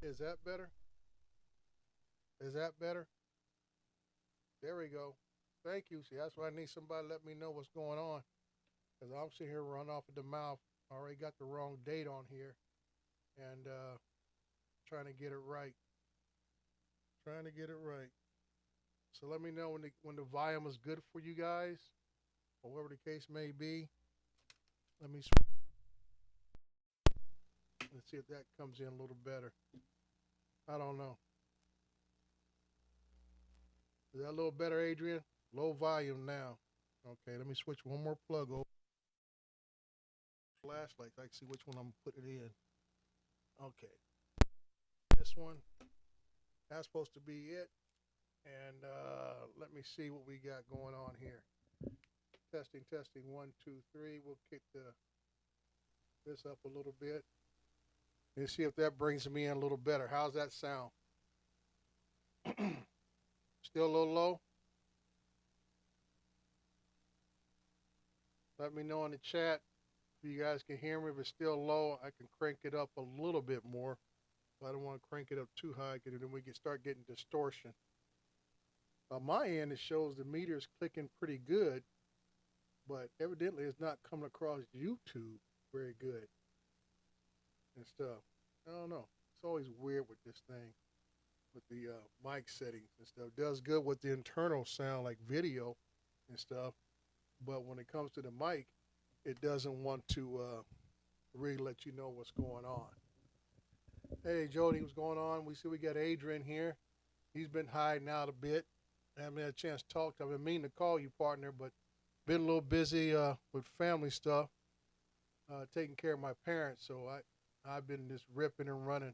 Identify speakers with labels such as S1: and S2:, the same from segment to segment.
S1: Is that better? Is that better? There we go. Thank you. See, that's why I need somebody to let me know what's going on. Because I'm sitting here running off at the mouth. I already got the wrong date on here. And trying to get it right. Trying to get it right. So let me know when the volume is good for you guys, or whatever the case may be. Let me let's see if that comes in a little better. I don't know. Is that a little better, Adrian? Low volume now. Okay, let me switch one more plug over. Flashlight. I can see which one I'm putting it in. Okay, this one. That's supposed to be it. And let me see what we got going on here. Testing, testing. 1, 2, 3. We'll kick this up a little bit. Let's see if that brings me in a little better. How's that sound? Still a little low? Let me know in the chat if you guys can hear me. If it's still low, I can crank it up a little bit more. But I don't want to crank it up too high because then we can start getting distortion. On my end, it shows the meter is clicking pretty good, but evidently it's not coming across YouTube very good and stuff. I don't know. It's always weird with this thing, with the mic settings and stuff. It does good with the internal sound like video and stuff, but when it comes to the mic, it doesn't want to really let you know what's going on. Hey, Jody, what's going on? We see we got Adrian here. He's been hiding out a bit. I haven't had a chance to talk to him. I've been meaning to call you, partner, but been a little busy with family stuff, taking care of my parents. So I've been just ripping and running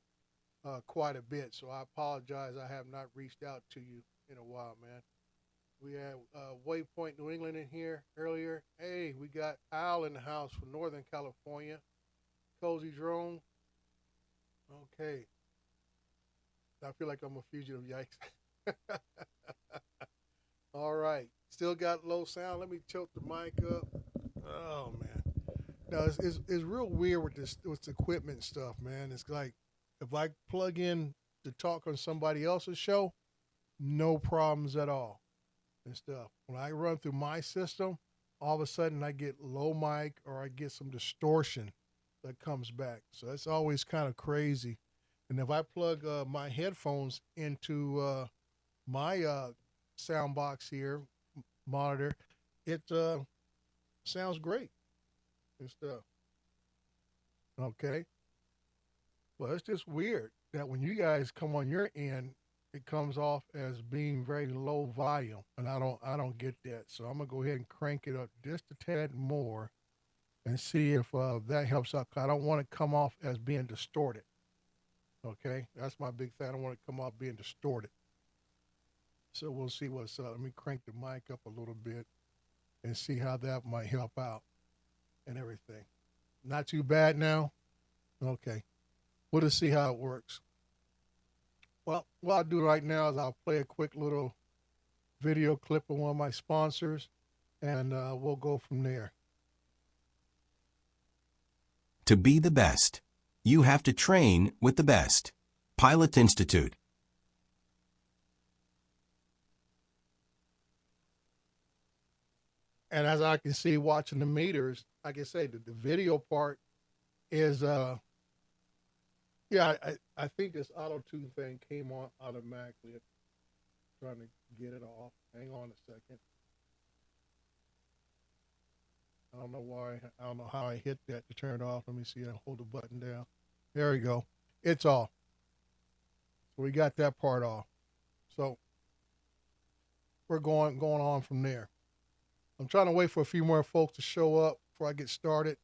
S1: quite a bit. So I apologize. I have not reached out to you in a while, man. We had Waypoint, New England in here earlier. Hey, we got Al in the house from Northern California. Cozy Drone. Okay. I feel like I'm a fugitive. Yikes. All right. Still got low sound. Let me tilt the mic up. Oh, man. No, it's real weird with this equipment stuff, man. It's like if I plug in to talk on somebody else's show, no problems at all and stuff. When I run through my system, all of a sudden I get low mic or I get some distortion that comes back. So that's always kind of crazy. And if I plug my headphones into my sound box here, monitor, it sounds great and stuff. Okay. Well, it's just weird that when you guys come on your end, it comes off as being very low volume, and I don't get that. So I'm gonna go ahead and crank it up just a tad more and see if that helps out. I don't want to come off as being distorted. Okay, that's my big thing. I don't want to come off being distorted. So we'll see what's up. Let me crank the mic up a little bit and see how that might help out and everything. Not too bad now. Okay, we'll just see how it works. Well, what I'll do right now is I'll play a quick little video clip of one of my sponsors, and we'll go from there.
S2: To be the best, you have to train with the best. Pilot Institute.
S1: And as I can see watching the meters, like I say, the video part is yeah, I think this auto tune thing came on automatically. I'm trying to get it off. Hang on a second. I don't know why. I don't know how I hit that to turn it off. Let me see. I hold the button down. There we go. It's off. So we got that part off. So we're going on from there. I'm trying to wait for a few more folks to show up before I get started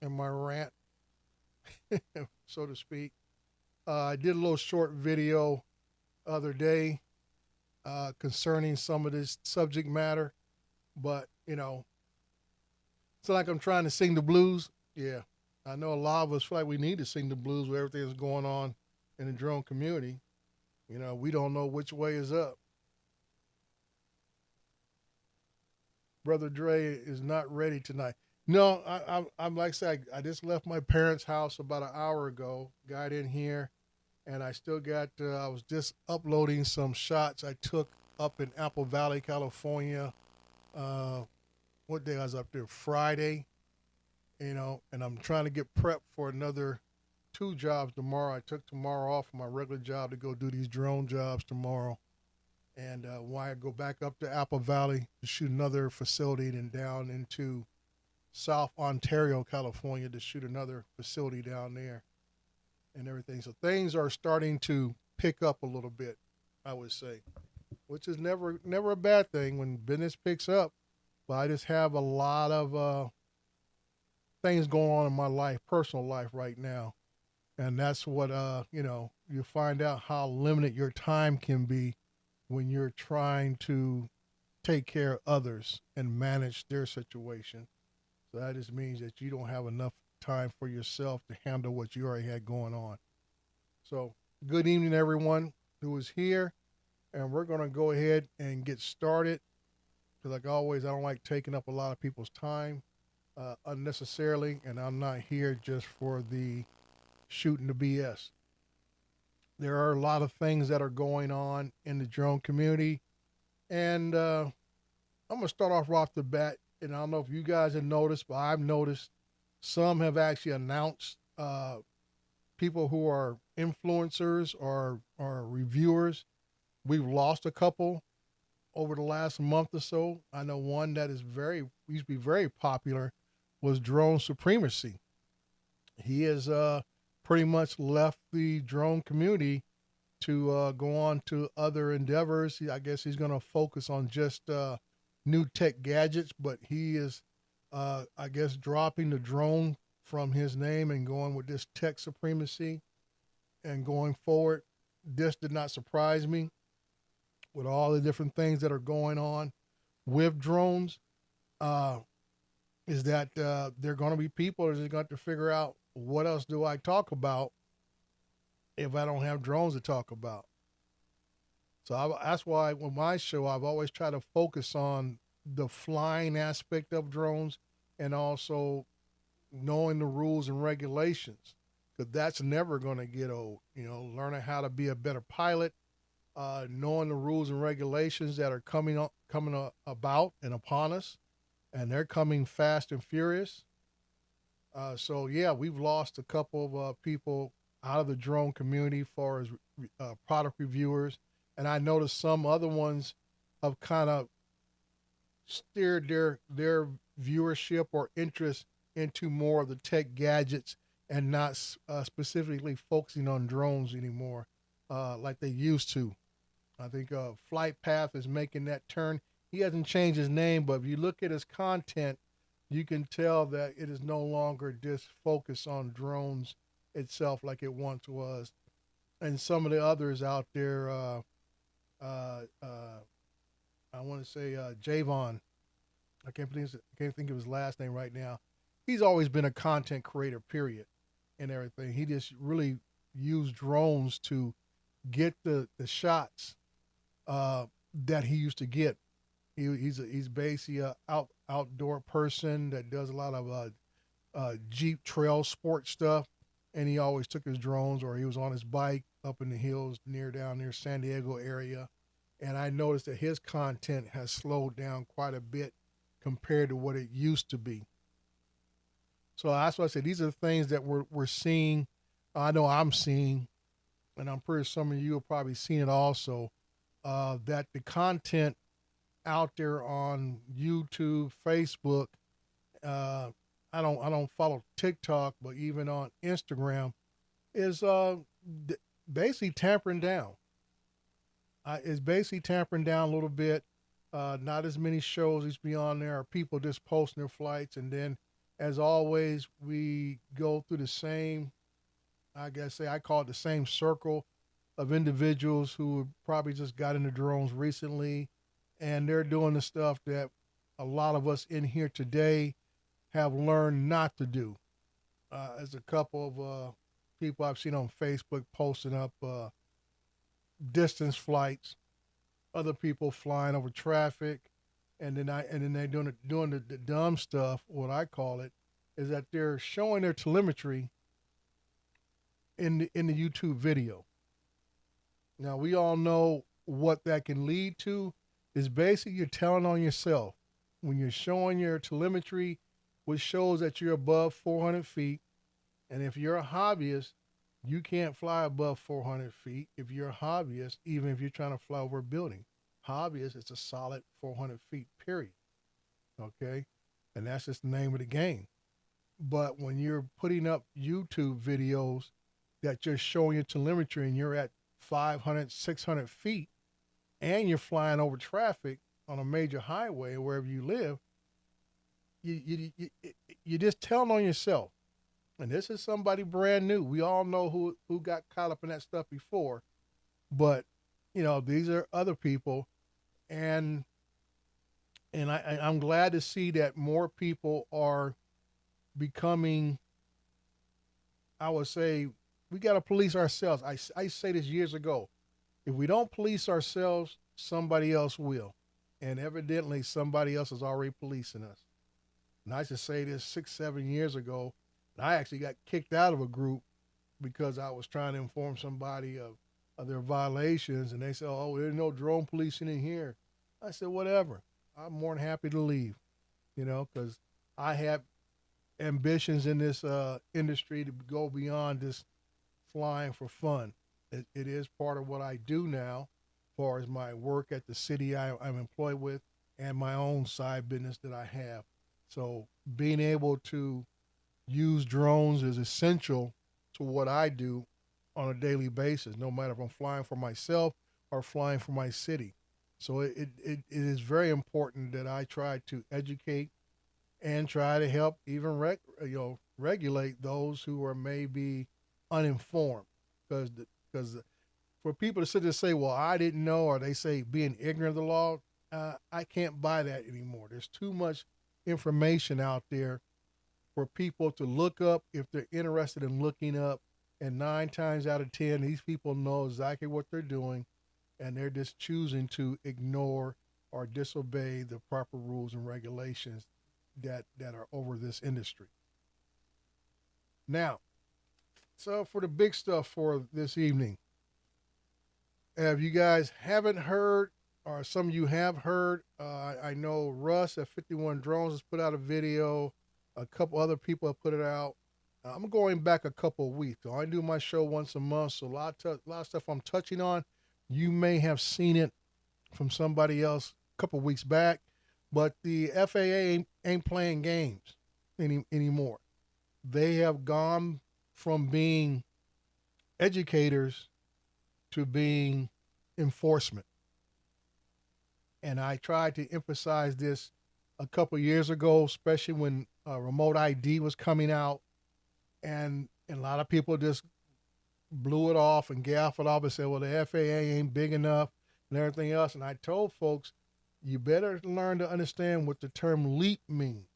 S1: in my rant, so to speak. I did a little short video other day concerning some of this subject matter, but it's like I'm trying to sing the blues. Yeah, I know a lot of us feel like we need to sing the blues with everything that's going on in the drone community. We don't know which way is up. Brother Dre is not ready tonight. No, I'm like I said, I just left my parents' house about an hour ago. Got in here, and I still got. I was just uploading some shots I took up in Apple Valley, California. Uh, what day I was up there? Friday, and I'm trying to get prepped for another two jobs tomorrow. I took tomorrow off from my regular job to go do these drone jobs tomorrow, and why I go back up to Apple Valley to shoot another facility, and then down into South Ontario, California to shoot another facility down there and everything. So things are starting to pick up a little bit, I would say, which is never a bad thing when business picks up. But I just have a lot of things going on in my life, personal life right now, and that's what you find out how limited your time can be when you're trying to take care of others and manage their situation. So that just means that you don't have enough time for yourself to handle what you already had going on. So, good evening, everyone who is here. And we're going to go ahead and get started. Because, like always, I don't like taking up a lot of people's time unnecessarily. And I'm not here just for the shooting the BS. There are a lot of things that are going on in the drone community. And I'm going to start off right off the bat. And I don't know if you guys have noticed, but I've noticed some have actually announced people who are influencers or reviewers. We've lost a couple over the last month or so. I know one that is used to be very popular was Drone Supremacy. He has pretty much left the drone community to go on to other endeavors. I guess he's going to focus on just new tech gadgets, but he is, I guess, dropping the drone from his name and going with this tech supremacy and going forward. This did not surprise me with all the different things that are going on with drones. Is that there are going to be people that are going to figure out what else do I talk about if I don't have drones to talk about. So that's why with my show, I've always tried to focus on the flying aspect of drones and also knowing the rules and regulations, because that's never going to get old. Learning how to be a better pilot, knowing the rules and regulations that are coming about and upon us, and they're coming fast and furious. So yeah, we've lost a couple of people out of the drone community as far as product reviewers, and I noticed some other ones have kind of steered their viewership or interest into more of the tech gadgets and not specifically focusing on drones anymore like they used to. I think Flight Path is making that turn. He hasn't changed his name, but if you look at his content, you can tell that it is no longer just focused on drones itself like it once was. And some of the others out there, I want to say Javon. I can't think of his last name right now. He's always been a content creator, period, and everything. He just really used drones to get the shots that he used to get. He's basically a outdoor person that does a lot of Jeep trail sport stuff, and he always took his drones or he was on his bike up in the hills down near San Diego area. And I noticed that his content has slowed down quite a bit compared to what it used to be. So that's why I said these are the things that we're seeing. I know I'm seeing, and I'm pretty sure some of you have probably seen it also, that the content out there on YouTube, Facebook, I don't follow TikTok, but even on Instagram, is basically tampering down. It's basically tampering down a little bit. Not as many shows used to be on there. People just posting their flights, and then, as always, we go through the same, I call it the same circle of individuals who probably just got into drones recently, and they're doing the stuff that a lot of us in here today have learned not to do. As a couple of people I've seen on Facebook posting up distance flights, other people flying over traffic, and then they're doing the dumb stuff. What I call it is that they're showing their telemetry in the YouTube video. Now, we all know what that can lead to is basically you're telling on yourself. When you're showing your telemetry, which shows that you're above 400 feet, and if you're a hobbyist, you can't fly above 400 feet if you're a hobbyist, even if you're trying to fly over a building. Hobbyist, it's a solid 400 feet, period. Okay? And that's just the name of the game. But when you're putting up YouTube videos that just showing your telemetry and you're at 500, 600 feet and you're flying over traffic on a major highway or wherever you live, you just telling on yourself. And this is somebody brand new. We all know who got caught up in that stuff before, but these are other people, and I'm glad to see that more people are becoming. I would say we got to police ourselves. I say this years ago. If we don't police ourselves, somebody else will, and evidently somebody else is already policing us. And I should say this 6, 7 years ago. I actually got kicked out of a group because I was trying to inform somebody of their violations, and they said, "Oh, there's no drone policing in here." I said, "Whatever. I'm more than happy to leave, because I have ambitions in this industry to go beyond just flying for fun. It is part of what I do now, as far as my work at the city I'm employed with, and my own side business that I have. So being able to use drones is essential to what I do on a daily basis, no matter if I'm flying for myself or flying for my city. So it is very important that I try to educate and try to help even regulate those who are maybe uninformed, because for people to sit there and say, "Well, I didn't know," or they say being ignorant of the law, I can't buy that anymore. There's too much information out there for people to look up if they're interested in looking up. And 9 times out of 10, these people know exactly what they're doing, and they're just choosing to ignore or disobey the proper rules and regulations that are over this industry. Now, so for the big stuff for this evening, if you guys haven't heard, or some of you have heard, I know Russ at 51 Drones has put out a video. A couple other people have put it out. I'm going back a couple of weeks. I do my show once a month, so a lot of stuff I'm touching on, you may have seen it from somebody else a couple of weeks back. But the FAA ain't playing games anymore. They have gone from being educators to being enforcement. And I tried to emphasize this a couple of years ago, especially when remote ID was coming out, and a lot of people just blew it off and gaffed it off and said, "Well, the FAA ain't big enough," and everything else. And I told folks, you better learn to understand what the term LEAP means.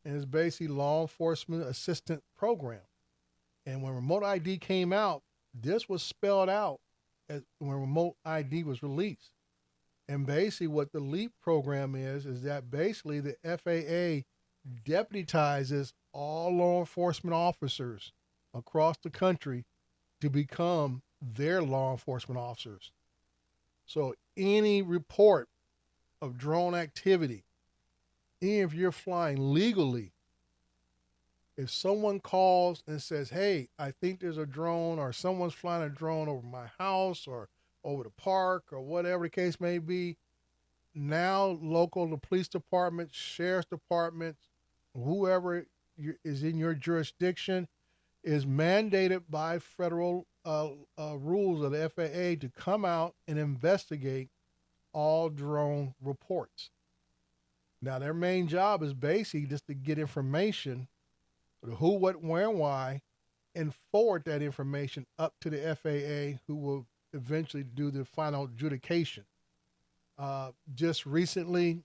S1: And it's basically Law Enforcement Assistant Program. And when remote ID came out, this was spelled out when remote ID was released. And basically what the LEAP program is that basically the FAA deputizes all law enforcement officers across the country to become their law enforcement officers. So any report of drone activity, even if you're flying legally, if someone calls and says, "Hey, I think there's a drone," or someone's flying a drone over my house or over the park or whatever the case may be, now the police departments, sheriff's departments, whoever is in your jurisdiction is mandated by federal rules of the FAA to come out and investigate all drone reports. Now, their main job is basically just to get information, the who, what, where, and why, and forward that information up to the FAA, who will eventually do the final adjudication. Just recently,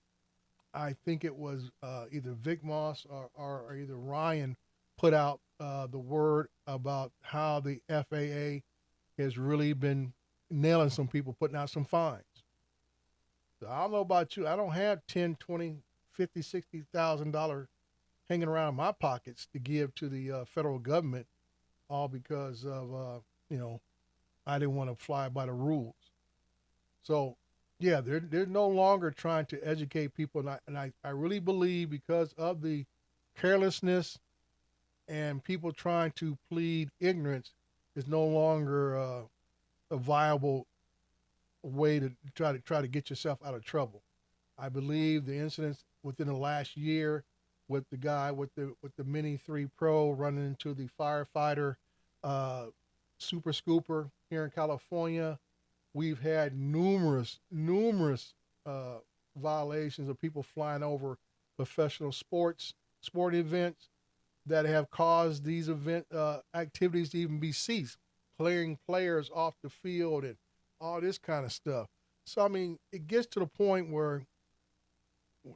S1: I think it was either Vic Moss or either Ryan put out the word about how the FAA has really been nailing some people, putting out some fines. So I don't know about you. I don't have 10, 20, 50, $60,000 hanging around in my pockets to give to the federal government, all because of I didn't want to fly by the rules. So, yeah, they're no longer trying to educate people, and I really believe because of the carelessness and people trying to plead ignorance is no longer a viable way to try to get yourself out of trouble. I believe the incidents within the last year with the guy with the Mini 3 Pro running into the firefighter uh, super scooper here in California. We've had numerous uh, violations of people flying over professional sport events that have caused these event activities to even be ceased, clearing players off the field and all this kind of stuff. So I mean, it gets to the point where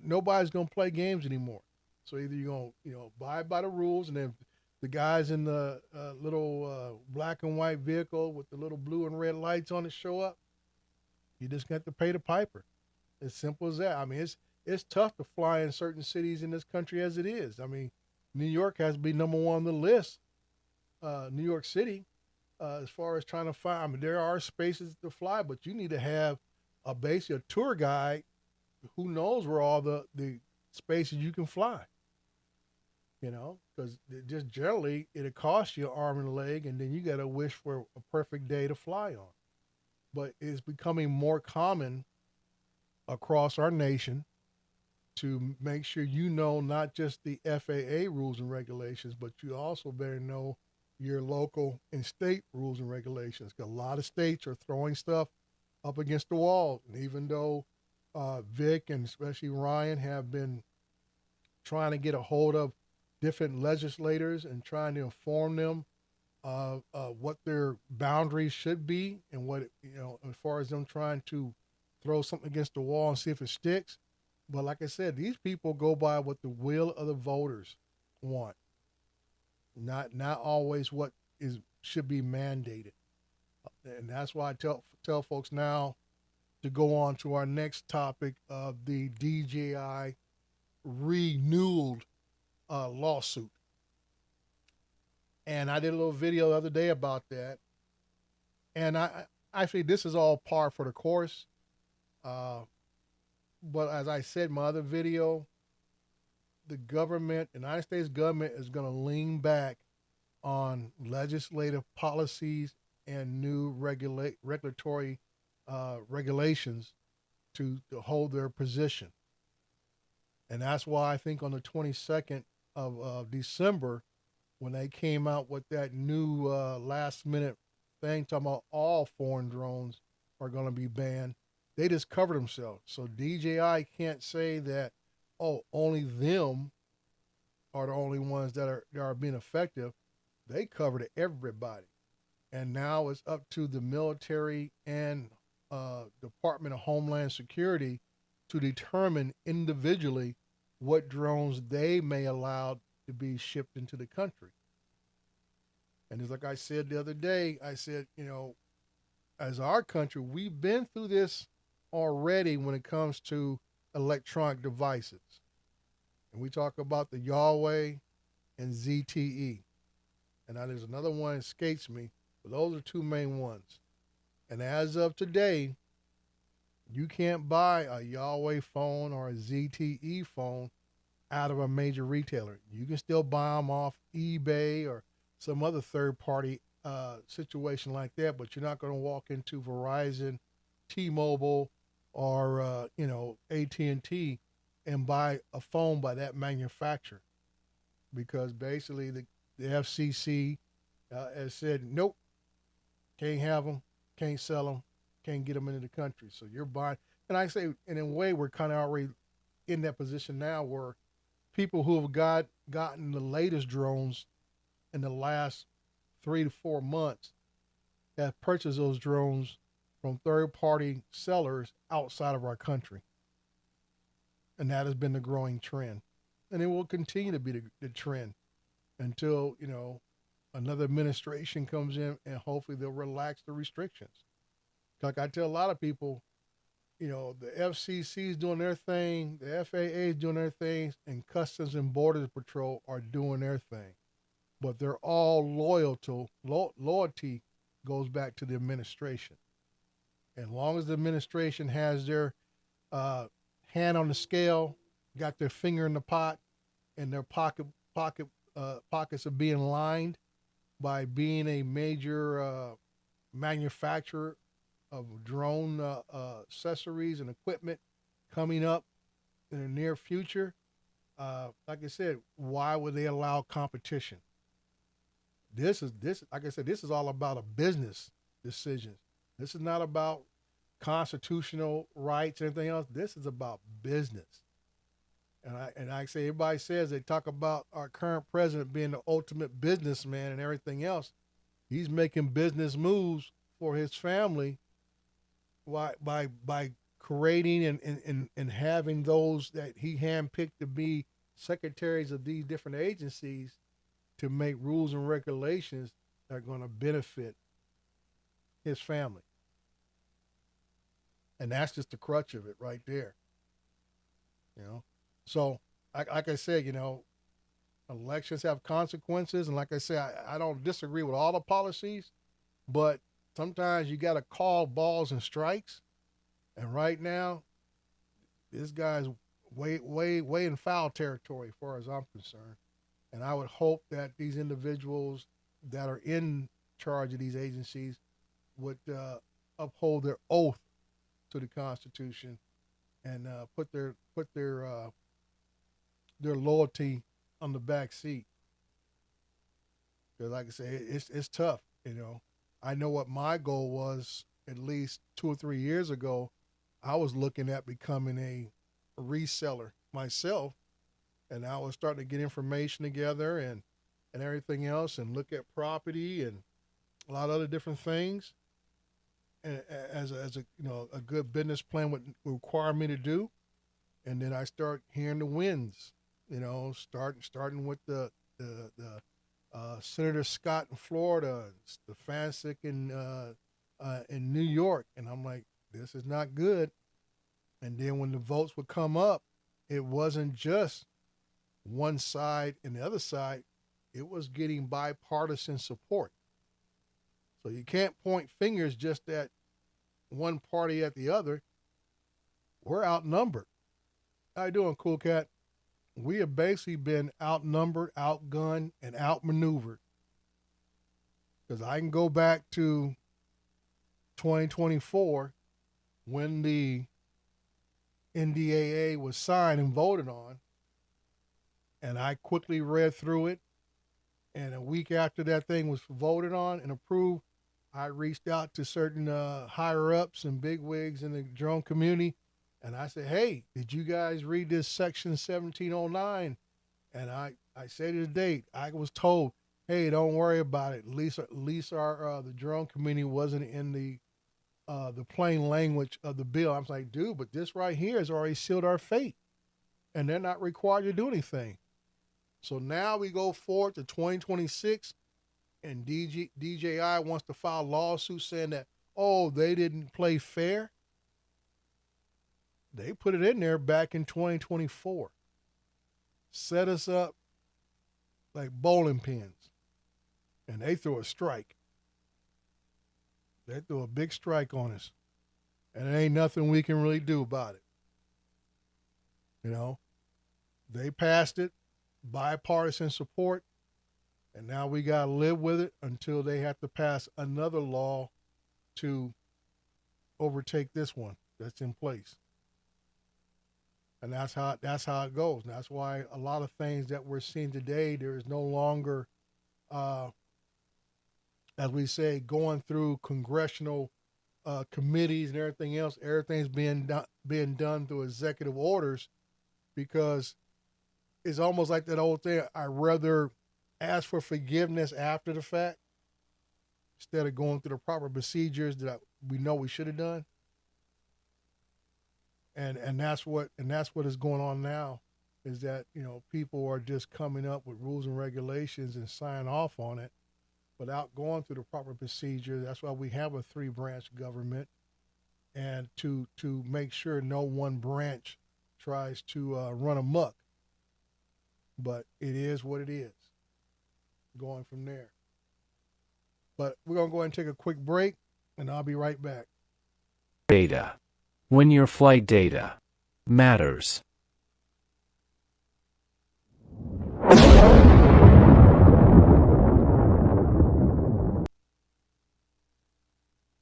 S1: nobody's gonna play games anymore. So either you're gonna abide by the rules, and then the guys in the little black and white vehicle with the little blue and red lights on it show up. You just got to pay the piper. As simple as that. I mean, it's tough to fly in certain cities in this country as it is. I mean, New York has to be number one on the list. New York City, as far as trying to find. I mean, there are spaces to fly, but you need to have basically a tour guide who knows where all the spaces you can fly. Because just generally it'll cost you an arm and a leg, and then you got to wish for a perfect day to fly on. But it's becoming more common across our nation to make sure you know not just the FAA rules and regulations, but you also better know your local and state rules and regulations. Because a lot of states are throwing stuff up against the wall. And even though Vic and especially Ryan have been trying to get a hold of different legislators and trying to inform them of what their boundaries should be and what, as far as them trying to throw something against the wall and see if it sticks. But like I said, these people go by what the will of the voters want, not always what is should be mandated. And that's why I tell folks now to go on to our next topic of the DJI renewed lawsuit. And I did a little video the other day about that. And I think this is all par for the course. But as I said in my other video, the United States government is going to lean back on legislative policies and new regulatory regulations to hold their position. And that's why I think on the 22nd of December, when they came out with that new last minute thing talking about all foreign drones are going to be banned, they just covered themselves. So DJI can't say that, oh, only them are the only ones that are being effective. They covered everybody. And now it's up to the military and Department of Homeland Security to determine individually what drones they may allow to be shipped into the country. And it's like I said the other day, I said, as our country, we've been through this already when it comes to electronic devices. And we talk about the Yahweh and ZTE. And now there's another one that escapes me, but those are two main ones. And as of today, you can't buy a Yahweh phone or a ZTE phone out of a major retailer. You can still buy them off eBay or some other third-party situation like that, but you're not going to walk into Verizon, T-Mobile, or AT&T and buy a phone by that manufacturer, because basically the FCC has said nope, can't have them, can't sell them, can't get them into the country. So you're buying, and I say, and in a way, we're kind of already in that position now where people who have gotten the latest drones in the last 3 to 4 months have purchased those drones from third-party sellers outside of our country. And that has been the growing trend. And it will continue to be the trend until, another administration comes in and hopefully they'll relax the restrictions. Like I tell a lot of people, the FCC is doing their thing, the FAA is doing their things, and Customs and Border Patrol are doing their thing. But they're all loyalty goes back to the administration. As long as the administration has their hand on the scale, got their finger in the pot, and their pockets are being lined by being a major manufacturer of drone accessories and equipment coming up in the near future. Like I said, why would they allow competition? This like I said, this is all about a business decision. This is not about constitutional rights or anything else. This is about business. And I say everybody says they talk about our current president being the ultimate businessman and everything else. He's making business moves for his family by creating and having those that he handpicked to be secretaries of these different agencies to make rules and regulations that are going to benefit his family. And that's just the crutch of it right there. You know? So, like I said, elections have consequences. And like I said, I don't disagree with all the policies, but sometimes you got to call balls and strikes. And right now, this guy's way in foul territory as far as I'm concerned. And I would hope that these individuals that are in charge of these agencies would uphold their oath to the Constitution and put their loyalty on the back seat. Because, like I say, it's tough. I know what my goal was at least 2 or 3 years ago. I was looking at becoming a reseller myself, and I was starting to get information together and everything else, and look at property and a lot of other different things. And as a good business plan would require me to do, and then I start hearing the winds. Starting with the Senator Scott in Florida, Stefancic in New York, and I'm like, this is not good. And then when the votes would come up, it wasn't just one side and the other side, it was getting bipartisan support. So you can't point fingers just at one party at the other. We're outnumbered. How you doing, Cool Cat? We have basically been outnumbered, outgunned, and outmaneuvered. Because I can go back to 2024 when the NDAA was signed and voted on, and I quickly read through it. And a week after that thing was voted on and approved, I reached out to certain higher ups and bigwigs in the drone community, and I said, "Hey, did you guys read this Section 1709?" And I say to the date, I was told, "Hey, don't worry about it. At least our the drone community wasn't in the plain language of the bill." I was like, "Dude, but this right here has already sealed our fate, and they're not required to do anything." So now we go forward to 2026, and DJI wants to file a lawsuit saying that, oh, they didn't play fair. They put it in there back in 2024. Set us up like bowling pins, and they threw a strike. They threw a big strike on us, and there ain't nothing we can really do about it. They passed it, bipartisan support, and now we got to live with it until they have to pass another law to overtake this one that's in place. And that's how it goes. And that's why a lot of things that we're seeing today, there is no longer, as we say, going through congressional committees and everything else. Everything's being done through executive orders, because it's almost like that old thing. I'd rather ask for forgiveness after the fact instead of going through the proper procedures that we know we should have done. And that's what is going on now, is that people are just coming up with rules and regulations and sign off on it without going through the proper procedure. That's why we have a 3-branch government, and to make sure no one branch tries to run amok. But it is what it is. Going from there. But we're going to go ahead and take a quick break, and I'll be right back.
S3: Data. When your flight data matters.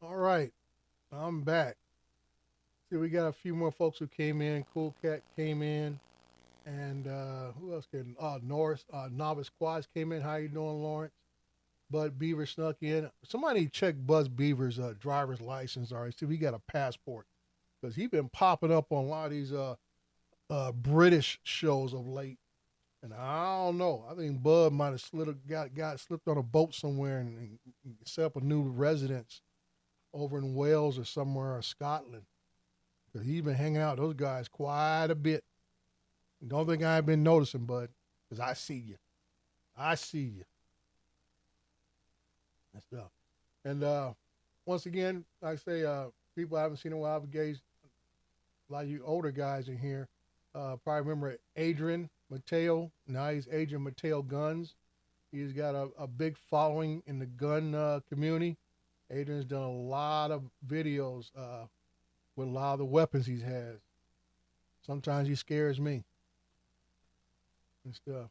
S1: All right, I'm back. See, we got a few more folks who came in. Cool Cat came in, and who else came? Norris, Novice Quads came in. How you doing, Lawrence? Bud Beaver snuck in. Somebody check Buzz Beaver's driver's license. All right, see, we got a passport because he been popping up on a lot of these British shows of late. And I don't know. I think Bud might have slipped on a boat somewhere and set up a new residence over in Wales or somewhere or Scotland. Because he's been hanging out with those guys quite a bit. Don't think I've been noticing, Bud, because I see you. I see you. And stuff. And once again, like I say, people I haven't seen in a while, a lot of you older guys in here probably remember Adrian Mateo. Now he's Adrian Mateo Guns. He's got a big following in the gun community. Adrian's done a lot of videos with a lot of the weapons he has. Sometimes he scares me and stuff.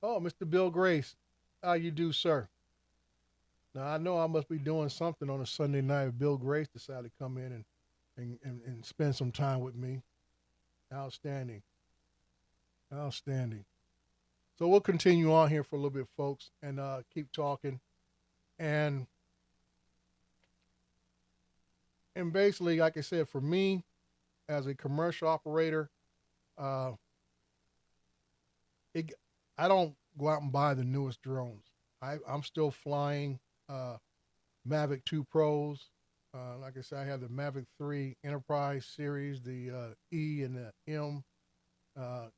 S1: Oh, Mr. Bill Grace, how you do, sir? Now, I know I must be doing something on a Sunday night if Bill Grace decided to come in and spend some time with me. Outstanding. Outstanding. So we'll continue on here for a little bit, folks, and keep talking. And basically, like I said, for me, as a commercial operator, I don't go out and buy the newest drones. I'm still flying Mavic 2 Pros. Like I said, I have the Mavic 3 Enterprise series, the E and the M.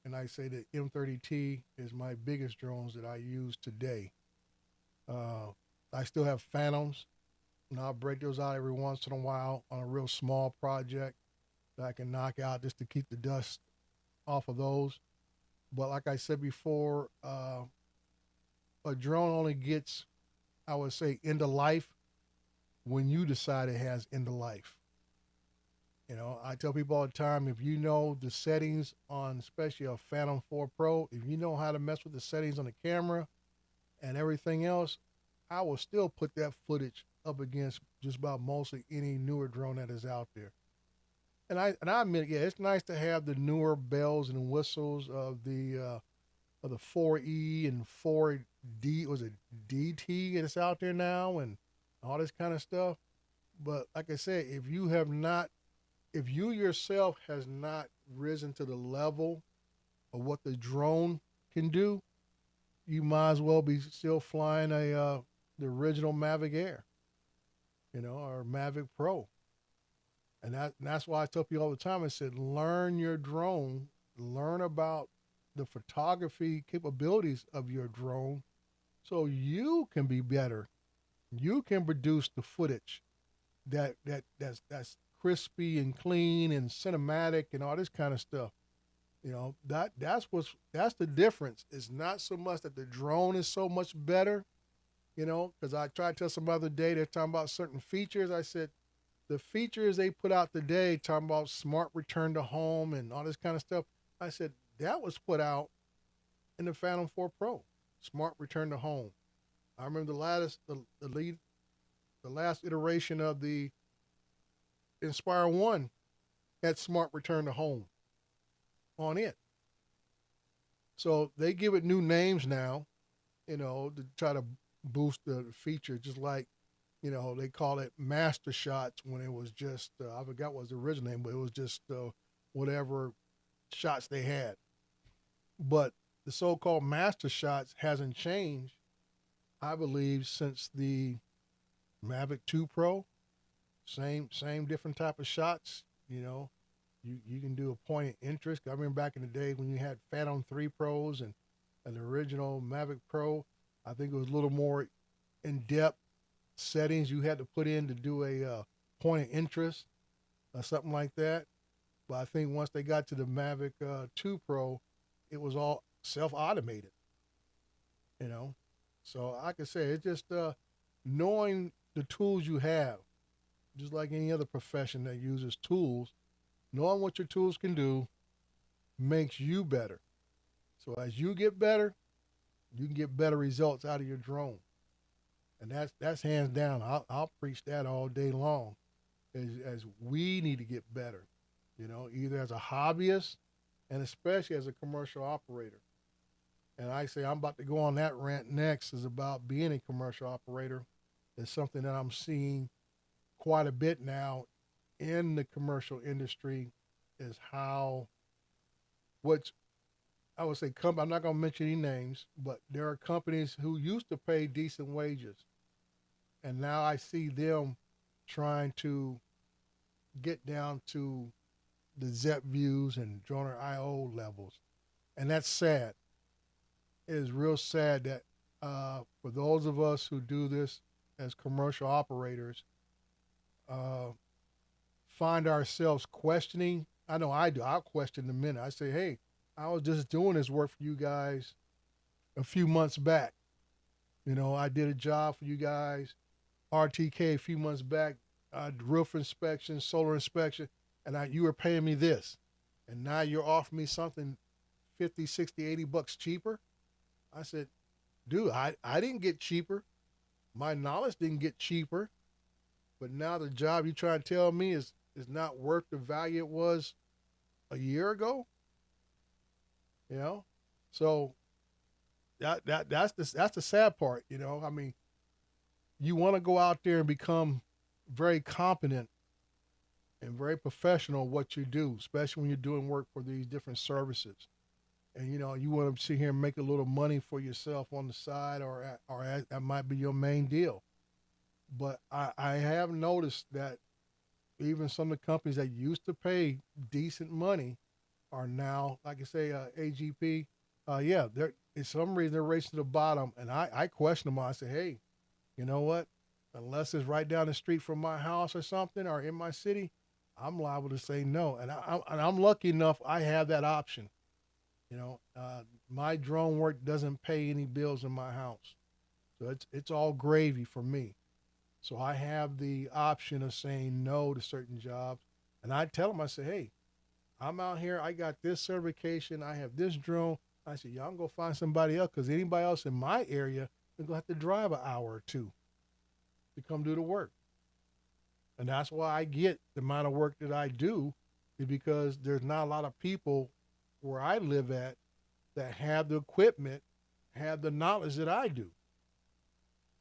S1: And I say the M30T is my biggest drones that I use today. I still have Phantoms, and I'll break those out every once in a while on a real small project that I can knock out just to keep the dust off of those. But like I said before, a drone only gets, I would say, end of life when you decide it has end of life. You know, I tell people all the time, if you know the settings on, especially a Phantom 4 Pro, if you know how to mess with the settings on the camera and everything else, I will still put that footage up against just about mostly any newer drone that is out there. And I admit, yeah, it's nice to have the newer bells and whistles of the 4E and 4D, was it DT that's out there now and all this kind of stuff. But like I said, if you yourself has not risen to the level of what the drone can do, you might as well be still flying the original Mavic Air, or Mavic Pro. And that's why I tell people all the time, I said, learn your drone, learn about the photography capabilities of your drone so you can be better. You can produce the footage that's crispy and clean and cinematic and all this kind of stuff. That's the difference. It's not so much that the drone is so much better, because I tried to tell some other day, they're talking about certain features. I said, the features they put out today, talking about smart return to home and all this kind of stuff, I said, that was put out in the Phantom 4 Pro, smart return to home. I remember the last iteration of the Inspire 1 had smart return to home on it. So they give it new names now, to try to boost the feature, just like, they call it Master Shots when it was just, I forgot what was the original name, but it was just whatever shots they had. But the so-called Master Shots hasn't changed, I believe, since the Mavic 2 Pro. Same different type of shots, You can do a point of interest. I remember back in the day when you had Phantom 3 Pros and the original Mavic Pro, I think it was a little more in-depth settings you had to put in to do a point of interest or something like that. But I think once they got to the Mavic 2 Pro, it was all self-automated, So like I say, it's just knowing the tools you have, just like any other profession that uses tools, knowing what your tools can do makes you better. So as you get better, you can get better results out of your drone, and that's hands down. I'll preach that all day long. As we need to get better, either as a hobbyist and especially as a commercial operator. And I say I'm about to go on that rant next is about being a commercial operator. It's something that I'm seeing quite a bit now in the commercial industry is how what's I would say I'm not going to mention any names, but there are companies who used to pay decent wages, and now I see them trying to get down to the ZEP views and Droner IO levels, and that's sad. It is real sad that for those of us who do this as commercial operators, uh, find ourselves questioning. I know I do. I'll question the minute. I say, hey, I was just doing this work for you guys a few months back. I did a job for you guys, RTK a few months back, roof inspection, solar inspection, and you were paying me this. And now you're offering me something 50, 60, $80 cheaper. I said, dude, I didn't get cheaper. My knowledge didn't get cheaper. But now the job you try to tell me is not worth the value it was a year ago. So that's the sad part. I mean, you want to go out there and become very competent and very professional at what you do, especially when you're doing work for these different services. And you want to sit here and make a little money for yourself on the side, or that might be your main deal. But I have noticed that even some of the companies that used to pay decent money are now, like I say, AGP. Yeah, they're in some reason they're racing to the bottom, and I question them. I say, hey, you know what? Unless it's right down the street from my house or something, or in my city, I'm liable to say no. And I'm lucky enough I have that option. My drone work doesn't pay any bills in my house, so it's all gravy for me. So I have the option of saying no to certain jobs, and I tell them, I say, hey, I'm out here. I got this certification. I have this drone. I said, y'all can go find somebody else because anybody else in my area is going to have to drive an hour or two to come do the work. And that's why I get the amount of work that I do is because there's not a lot of people where I live at that have the equipment, have the knowledge that I do.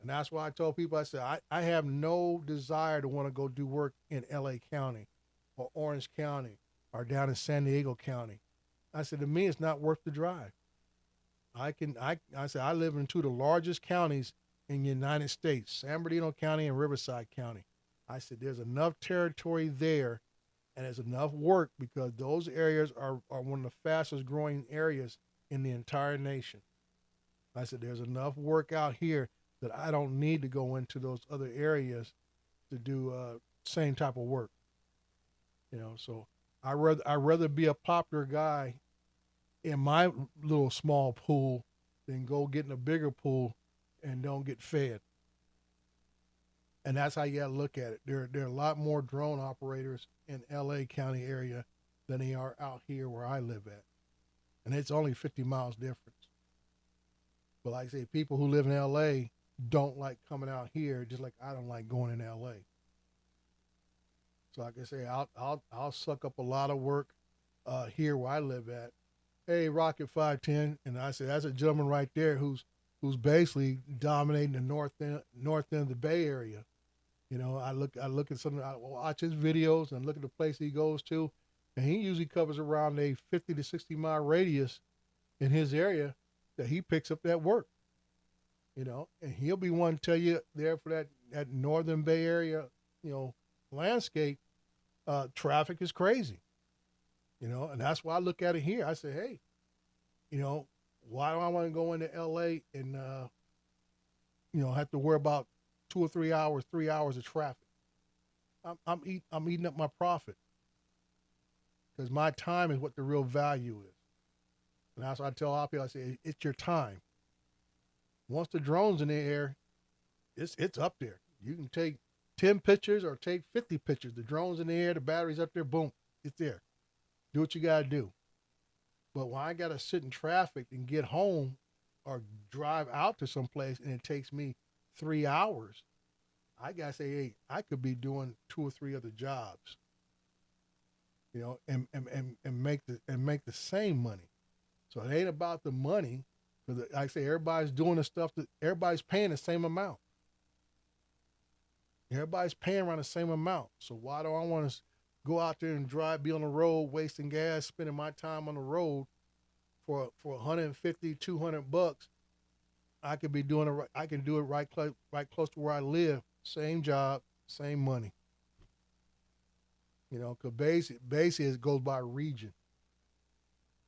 S1: And that's why I told people, I said, I have no desire to want to go do work in LA County or Orange County or down in San Diego County. I said, to me, it's not worth the drive. I said, I live in two of the largest counties in the United States, San Bernardino County and Riverside County. I said, there's enough territory there and there's enough work because those areas are one of the fastest growing areas in the entire nation. I said, there's enough work out here that I don't need to go into those other areas to do same type of work. So I rather be a popular guy in my little small pool than go get in a bigger pool and don't get fed. And that's how you got to look at it. There are a lot more drone operators in LA County area than they are out here where I live at. And it's only 50 miles difference. But like I say, people who live in LA don't like coming out here, just like I don't like going in LA. So like I say, I'll suck up a lot of work here where I live at. Hey, Rocket 510, and I said that's a gentleman right there who's basically dominating the north end of the Bay Area. I look at some, I watch his videos and look at the place he goes to, and he usually covers around a 50 to 60 mile radius in his area that he picks up that work. And he'll be one to tell you there for that northern Bay Area, landscape, traffic is crazy. And that's why I look at it here. I say, hey, why do I want to go into LA and have to worry about 2 or 3 hours, 3 hours of traffic? I'm eating up my profit because my time is what the real value is. And that's why I tell a lot of people, I say, it's your time. Once the drone's in the air, It's up there. You can take 10 pictures or take 50 pictures. The drone's in the air, the battery's up there, boom, it's there. Do what you gotta do. But when I gotta sit in traffic and get home or drive out to someplace and it takes me 3 hours, I gotta say, hey, I could be doing two or three other jobs, and make the same money. So it ain't about the money, because like I say, everybody's doing the stuff that everybody's paying the same amount. Everybody's paying around the same amount. So why do I want to go out there and drive, be on the road, wasting gas, spending my time on the road for 150, 200 bucks? I could be doing it. I can do it right close to where I live. Same job, same money. Because basically it goes by region.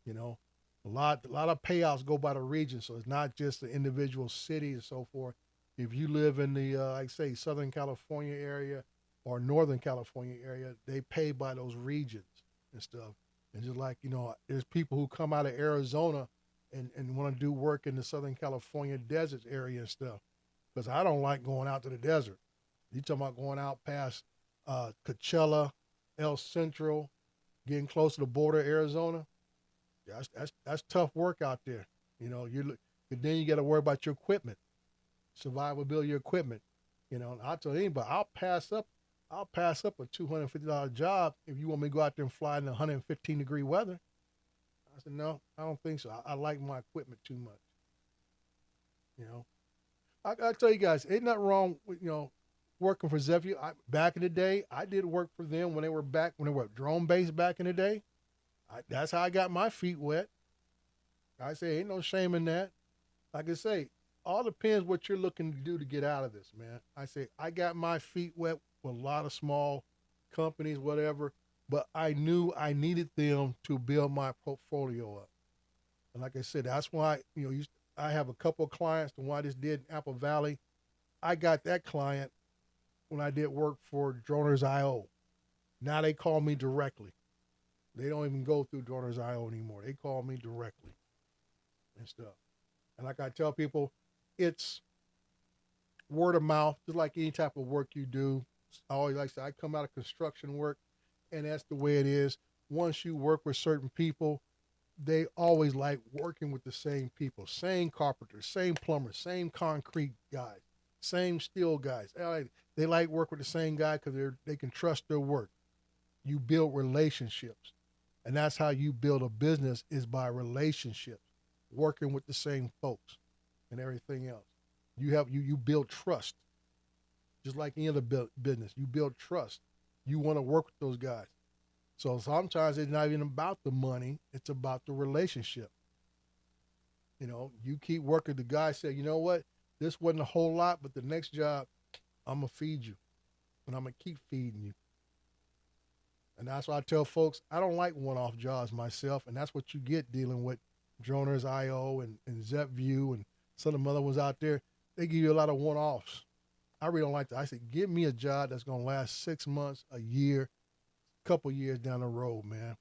S1: You know, a lot of payouts go by the region, so it's not just the individual city and so forth. If you live in the like say Southern California area or Northern California area, they pay by those regions and stuff. And just like there's people who come out of Arizona and want to do work in the Southern California desert area and stuff. Because I don't like going out to the desert. You talking about going out past Coachella, El Centro, getting close to the border of Arizona? That's tough work out there. Then you got to worry about your equipment, survivability of your equipment. And I'll tell anybody, I'll pass up a $250 job if you want me to go out there and fly in the 115-degree weather. I said, no, I don't think so. I like my equipment too much. I tell you guys, ain't nothing wrong with working for Zephyr. Back in the day, I did work for them when they were drone based back in the day. That's how I got my feet wet. I say, ain't no shame in that. Like I say, all depends what you're looking to do to get out of this, man. I say, I got my feet wet with a lot of small companies, whatever, but I knew I needed them to build my portfolio up. And like I said, that's why, I have a couple of clients, the one I just did in Apple Valley. I got that client when I did work for Droners IO. Now they call me directly. They don't even go through Droners IO anymore. They call me directly and stuff. And like I tell people, it's word of mouth, just like any type of work you do. I always like to say, I come out of construction work, and that's the way it is. Once you work with certain people, they always like working with the same people, same carpenters, same plumbers, same concrete guys, same steel guys. They like work with the same guy because they can trust their work. You build relationships, and that's how you build a business, is by relationships, working with the same folks and everything else. You build trust, just like any other business. You build trust. You want to work with those guys. So sometimes it's not even about the money. It's about the relationship. You keep working. The guy said, you know what? This wasn't a whole lot, but the next job, I'm going to feed you. And I'm going to keep feeding you. And that's why I tell folks, I don't like one-off jobs myself. And that's what you get dealing with Droners IO and ZepView and some of the other ones out there. They give you a lot of one-offs. I really don't like that. I said, give me a job that's going to last 6 months, a year, couple years down the road, man.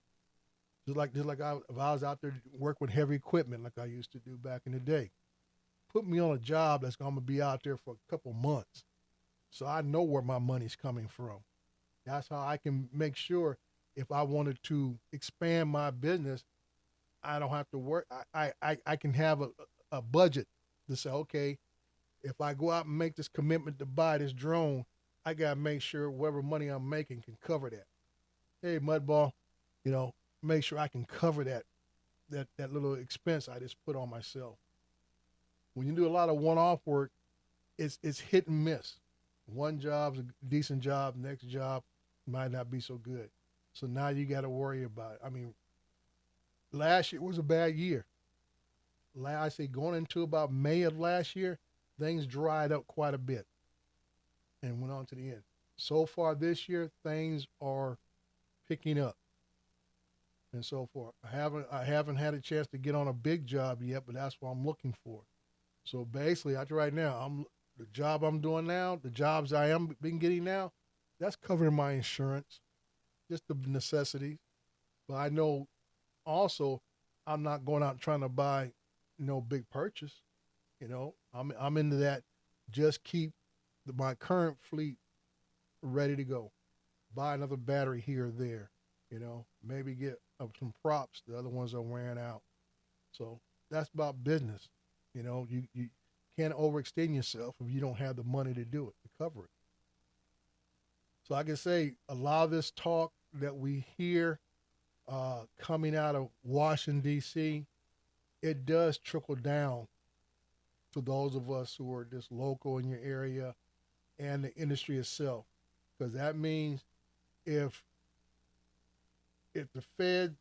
S1: If I was out there to work with heavy equipment like I used to do back in the day, put me on a job that's going to be out there for a couple months, so I know where my money's coming from. That's how I can make sure if I wanted to expand my business, I don't have to work. I can have a budget to say, okay, if I go out and make this commitment to buy this drone, I got to make sure whatever money I'm making can cover that. Hey, Mudball, make sure I can cover that little expense I just put on myself. When you do a lot of one-off work, it's hit and miss. One job's a decent job, next job might not be so good. So now you got to worry about it. I mean, last year was a bad year. I say going into about May of last year, things dried up quite a bit and went on to the end. So far this year, things are picking up and so forth. I haven't had a chance to get on a big job yet, but that's what I'm looking for. So basically, right now, the job I'm doing now, the jobs I am been getting now, that's covering my insurance, just the necessities. But I know also I'm not going out trying to buy no big purchase. I'm into that. Just keep my current fleet ready to go. Buy another battery here or there. Maybe get some props. The other ones are wearing out. So that's about business. You can't overextend yourself if you don't have the money to do it, to cover it. So I can say a lot of this talk that we hear coming out of Washington, D.C., it does trickle down to those of us who are just local in your area and the industry itself. Because that means if the Fed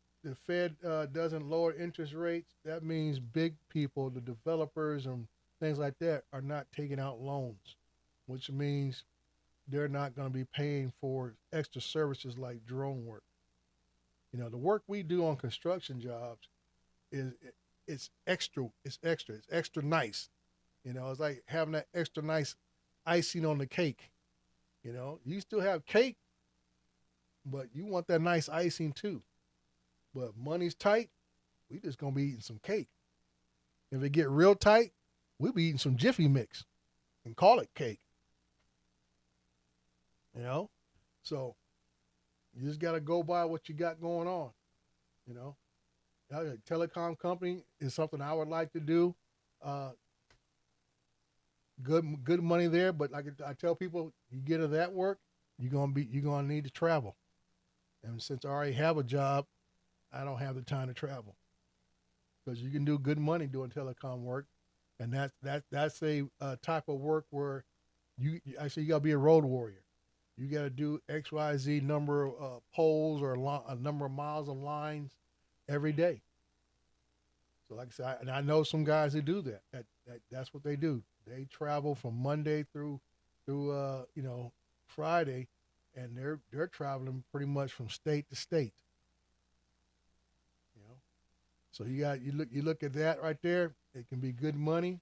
S1: doesn't lower interest rates, that means big people, the developers and things like that, are not taking out loans, which means they're not going to be paying for extra services like drone work. The work we do on construction jobs is it's extra. It's extra. It's extra nice. It's like having that extra nice icing on the cake. You still have cake, but you want that nice icing too. But if money's tight, we just gonna be eating some cake. If it get real tight, we'll be eating some Jiffy Mix and call it cake. You know, so you just gotta go by what you got going on. You know, a telecom company is something I would like to do. Uh, good money there, but like I tell people, you get to that work, you're gonna need to travel. And since I already have a job, I don't have the time to travel because you can do good money doing telecom work, and that's a type of work where you gotta be a road warrior. You gotta do XYZ number of poles or a number of miles of lines every day. So like I said, and I know some guys that do that. That's what they do. They travel from Monday through Friday, and they're traveling pretty much from state to state. You know, so you look at that right there. It can be good money,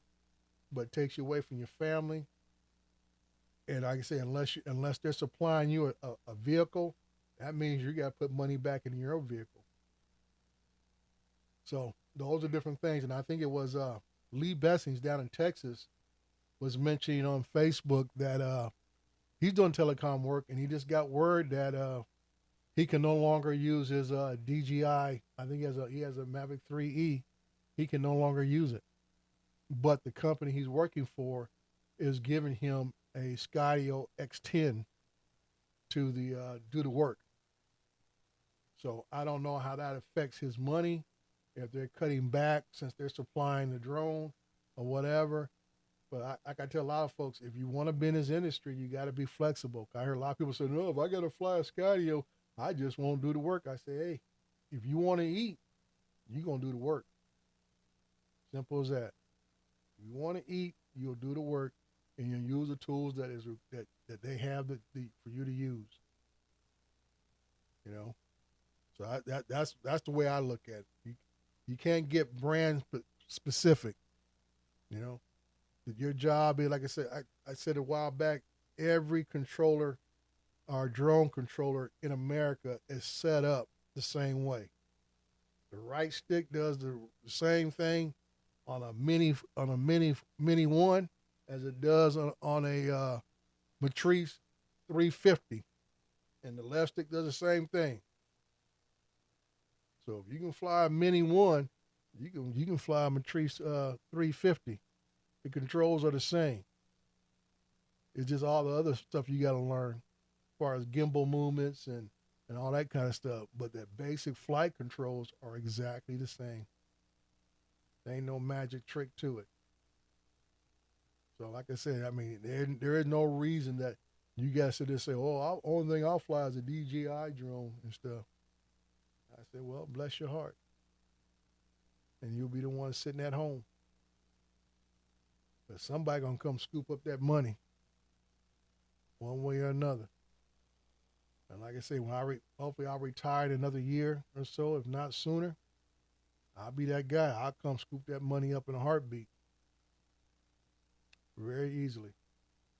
S1: but it takes you away from your family. And like I say, unless they're supplying you a vehicle, that means you got to put money back in your own vehicle. So those are different things. And I think it was Lee Bessings down in Texas was mentioning on Facebook that he's doing telecom work, and he just got word that he can no longer use his DJI. I think he has a Mavic 3E. He can no longer use it, but the company he's working for is giving him a Skydio X10 to do the work. So I don't know how that affects his money, if they're cutting back since they're supplying the drone or whatever. But like I tell a lot of folks, if you want to be in this industry, you got to be flexible. I hear a lot of people say, no, if I got to fly a Skydio, I just won't do the work. I say, hey, if you want to eat, you're going to do the work. Simple as that. If you want to eat, you'll do the work, and you'll use the tools that they have for you to use. You know, so that's the way I look at it. You can't get brand specific. You know, your job is, like I said, I said a while back, every controller or drone controller in America is set up the same way. The right stick does the same thing on a mini one as it does on a Matrice 350, and the left stick does the same thing. So if you can fly a mini one, you can fly a Matrice 350. The controls are the same. It's just all the other stuff you got to learn, as far as gimbal movements and all that kind of stuff. But the basic flight controls are exactly the same. There ain't no magic trick to it. So, like I said, I mean, there is no reason that you guys sit there and say, "Oh, only thing I'll fly is a DJI drone and stuff." I said, "Well, bless your heart, and you'll be the one sitting at home. But somebody gonna come scoop up that money, one way or another." And like I say, when hopefully I'll retire in another year or so, if not sooner, I'll be that guy. I'll come scoop that money up in a heartbeat, very easily.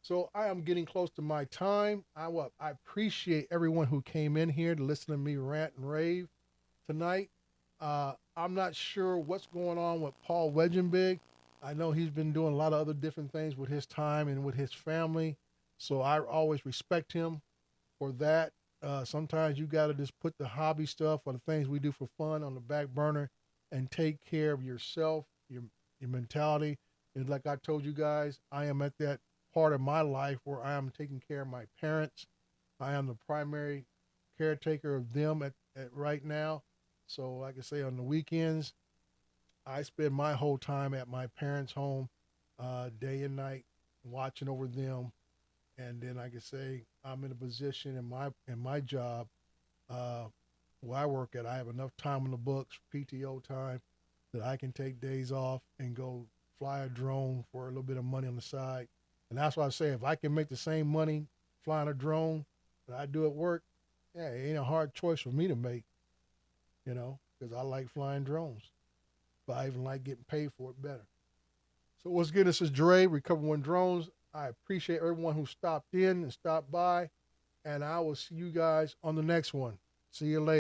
S1: So I am getting close to my time. I appreciate everyone who came in here to listen to me rant and rave tonight. I'm not sure what's going on with Paul Wedgenbig. I know he's been doing a lot of other different things with his time and with his family. So I always respect him for that. Sometimes you got to just put the hobby stuff or the things we do for fun on the back burner and take care of yourself, your mentality. And like I told you guys, I am at that part of my life where I am taking care of my parents. I am the primary caretaker of them at right now. So, like I say, on the weekends, I spend my whole time at my parents' home, day and night, watching over them. And then, like I say, I'm in a position in my job, uh, where I work at. I have enough time on the books, PTO time, that I can take days off and go fly a drone for a little bit of money on the side. And that's why I say if I can make the same money flying a drone that I do at work, yeah, it ain't a hard choice for me to make, because I like flying drones. But I even like getting paid for it better. So what's good? This is Dre, Recover One Drones. I appreciate everyone who stopped in and stopped by, and I will see you guys on the next one. See you later.